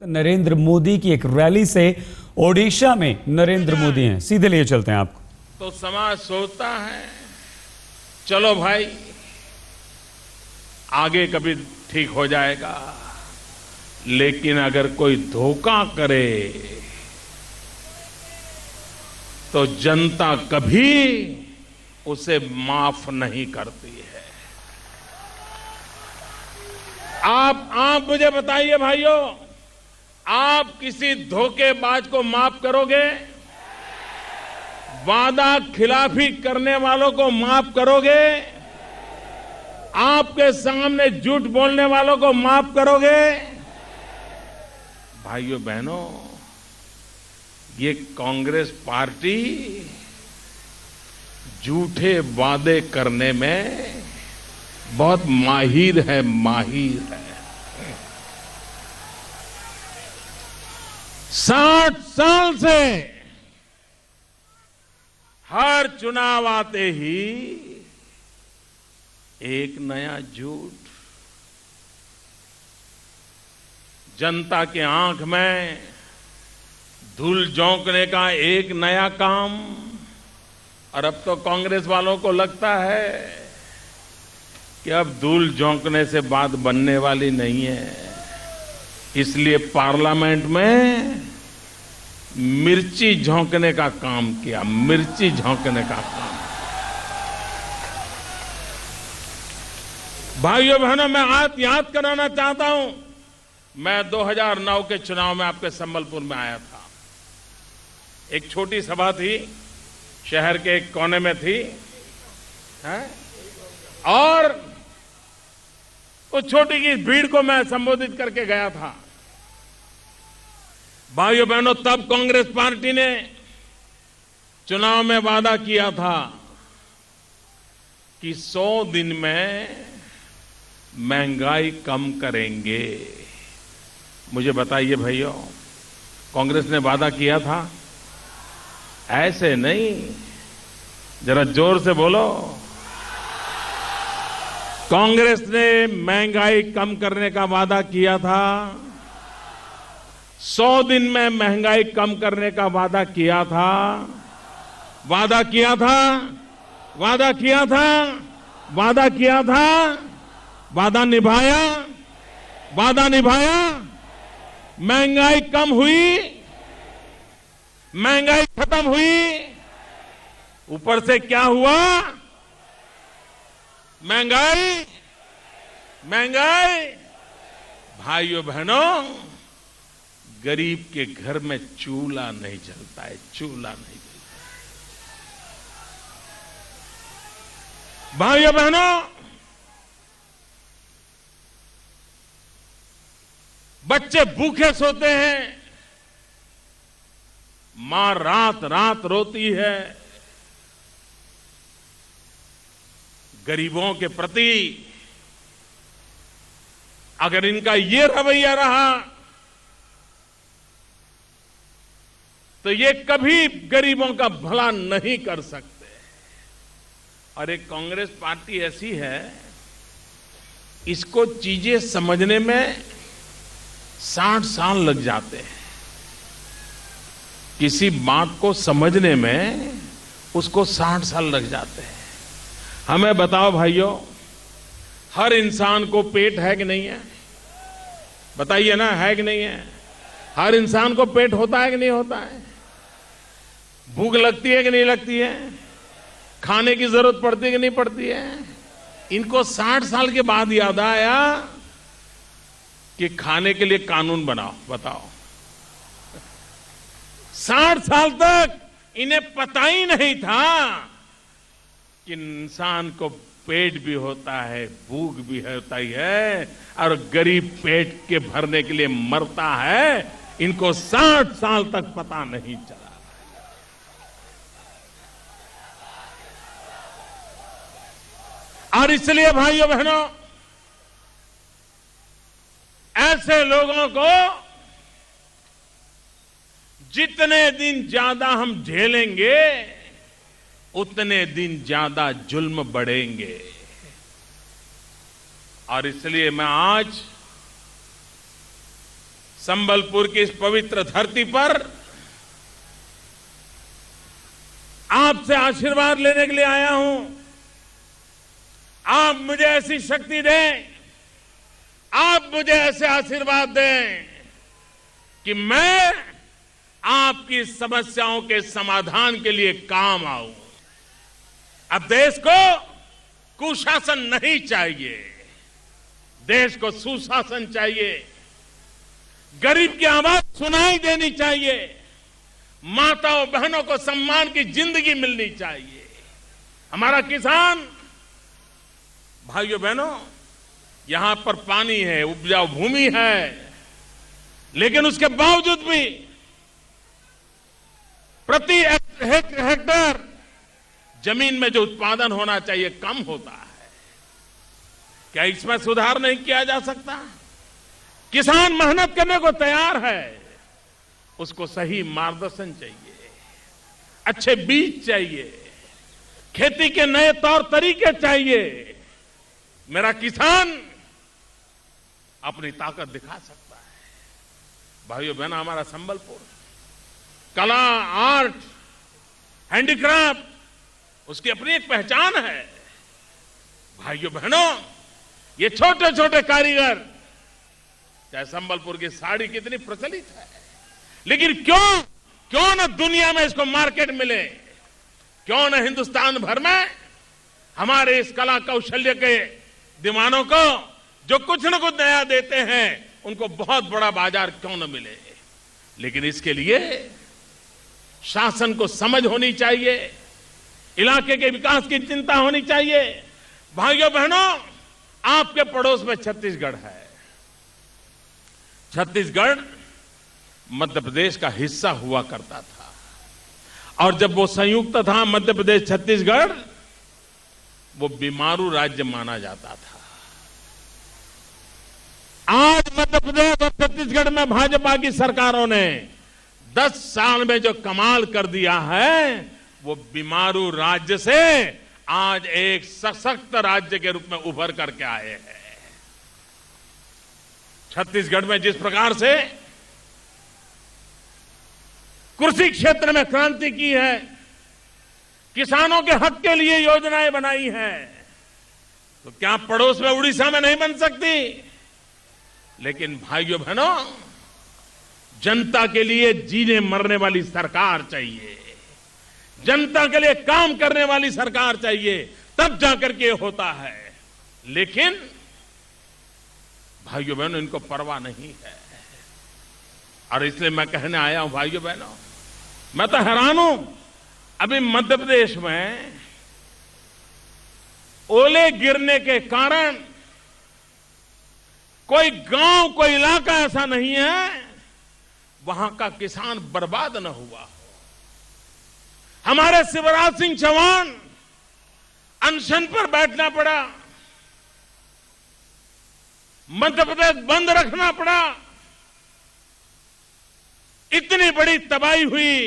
नरेंद्र मोदी की एक रैली से ओडिशा में नरेंद्र मोदी हैं, सीधे लिए चलते हैं आपको। तो समाज सोचता है चलो भाई आगे कभी ठीक हो जाएगा, लेकिन अगर कोई धोखा करे तो जनता कभी उसे माफ नहीं करती है। आप मुझे बताइए भाइयों, आप किसी धोखेबाज को माफ करोगे? वादा खिलाफी करने वालों को माफ करोगे? आपके सामने झूठ बोलने वालों को माफ करोगे? भाइयों बहनों, ये कांग्रेस पार्टी झूठे वादे करने में बहुत माहिर है। 60 साल से हर चुनाव आते ही एक नया झूठ, जनता के आंख में धूल झोंकने का एक नया काम। और अब तो कांग्रेस वालों को लगता है कि अब धूल झोंकने से बात बनने वाली नहीं है, इसलिए पार्लियामेंट में मिर्ची झोंकने का काम किया। मिर्ची झोंकने का काम। भाइयों बहनों, मैं आज याद कराना चाहता हूं, मैं 2009 के चुनाव में आपके संबलपुर में आया था। एक छोटी सभा थी, शहर के एक कोने में थी, और उस छोटी की भीड़ को मैं संबोधित करके गया था। भाइयों बहनों, तब कांग्रेस पार्टी ने चुनाव में वादा किया था कि 100 दिन में महंगाई कम करेंगे। मुझे बताइए भाइयों, कांग्रेस ने वादा किया था? ऐसे नहीं, जरा जोर से बोलो। कांग्रेस ने महंगाई कम करने का वादा किया था। 100 दिन में महंगाई कम करने का वादा किया था। वादा किया था, वादा किया था, वादा किया था, वादा निभाया, वादा निभाया। महंगाई कम हुई, महंगाई खत्म हुई। ऊपर से क्या हुआ? महंगाई, महंगाई। भाइयों बहनों, गरीब के घर में चूल्हा नहीं जलता है, चूल्हा नहीं जलता। भाइयों बहनों, बच्चे भूखे सोते हैं, मां रात रात रोती है। गरीबों के प्रति अगर इनका ये रवैया रहा तो ये कभी गरीबों का भला नहीं कर सकते। और एक कांग्रेस पार्टी ऐसी है, इसको चीजें समझने में 60 साल लग जाते हैं। किसी बात को समझने में उसको 60 साल लग जाते हैं। हमें बताओ भाइयों, हर इंसान को पेट है कि नहीं है? बताइए ना, है कि नहीं है? हर इंसान को पेट होता है कि नहीं होता है? भूख लगती है कि नहीं लगती है? खाने की जरूरत पड़ती है कि नहीं पड़ती है? इनको 60 साल के बाद याद आया कि खाने के लिए कानून बनाओ। बताओ, 60 साल तक इन्हें पता ही नहीं था कि इंसान को पेट भी होता है, भूख भी होता ही है, और गरीब पेट के भरने के लिए मरता है। इनको 60 साल तक पता नहीं चला। और इसलिए भाइयों बहनों, ऐसे लोगों को जितने दिन ज्यादा हम झेलेंगे, उतने दिन ज्यादा जुल्म बढ़ेंगे। और इसलिए मैं आज संबलपुर की इस पवित्र धरती पर आपसे आशीर्वाद लेने के लिए आया हूं। आप मुझे ऐसी शक्ति दें, आप मुझे ऐसे आशीर्वाद दें कि मैं आपकी समस्याओं के समाधान के लिए काम आऊं। अब देश को कुशासन नहीं चाहिए, देश को सुशासन चाहिए। गरीब की आवाज सुनाई देनी चाहिए, माताओं बहनों को सम्मान की जिंदगी मिलनी चाहिए। हमारा किसान भाइयों बहनों, यहां पर पानी है, उपजाऊ भूमि है, लेकिन उसके बावजूद भी प्रति हेक्टेयर जमीन में जो उत्पादन होना चाहिए कम होता है। क्या इसमें सुधार नहीं किया जा सकता? किसान मेहनत करने को तैयार है, उसको सही मार्गदर्शन चाहिए, अच्छे बीज चाहिए, खेती के नए तौर तरीके चाहिए। मेरा किसान अपनी ताकत दिखा सकता है। भाइयों बहनों, हमारा संबलपुर कला, आर्ट, हैंडीक्राफ्ट, उसकी अपनी एक पहचान है। भाइयों बहनों, ये छोटे छोटे कारीगर, चाहे संबलपुर की साड़ी कितनी प्रचलित है, लेकिन क्यों न दुनिया में इसको मार्केट मिले, क्यों न हिंदुस्तान भर में हमारे इस कला कौशल्य के दीवानों को जो कुछ न कुछ नया देते हैं, उनको बहुत बड़ा बाजार क्यों न मिले। लेकिन इसके लिए शासन को समझ होनी चाहिए, इलाके के विकास की चिंता होनी चाहिए। भाइयों बहनों, आपके पड़ोस में छत्तीसगढ़ है। छत्तीसगढ़ मध्य प्रदेश का हिस्सा हुआ करता था, और जब वो संयुक्त था मध्य प्रदेश छत्तीसगढ़, वो बीमारू राज्य माना जाता था। आज मध्य प्रदेश और छत्तीसगढ़ में भाजपा की सरकारों ने 10 साल में जो कमाल कर दिया है, वो बीमारू राज्य से आज एक सशक्त राज्य के रूप में उभर करके आए हैं। छत्तीसगढ़ में जिस प्रकार से कृषि क्षेत्र में क्रांति की है, किसानों के हक के लिए योजनाएं बनाई हैं, तो क्या पड़ोस में उड़ीसा में नहीं बन सकती? लेकिन भाइयों बहनों, जनता के लिए जीने मरने वाली सरकार चाहिए, जनता के लिए काम करने वाली सरकार चाहिए, तब जाकर के होता है। लेकिन भाइयों बहनों, इनको परवाह नहीं है, और इसलिए मैं कहने आया हूं भाइयों बहनों, मैं तो हैरान हूं। अभी मध्य प्रदेश में ओले गिरने के कारण कोई गांव, कोई इलाका ऐसा नहीं है वहां का किसान बर्बाद न हुआ हो। हमारे शिवराज सिंह चौहान अनशन पर बैठना पड़ा, मध्य प्रदेश बंद रखना पड़ा, इतनी बड़ी तबाही हुई।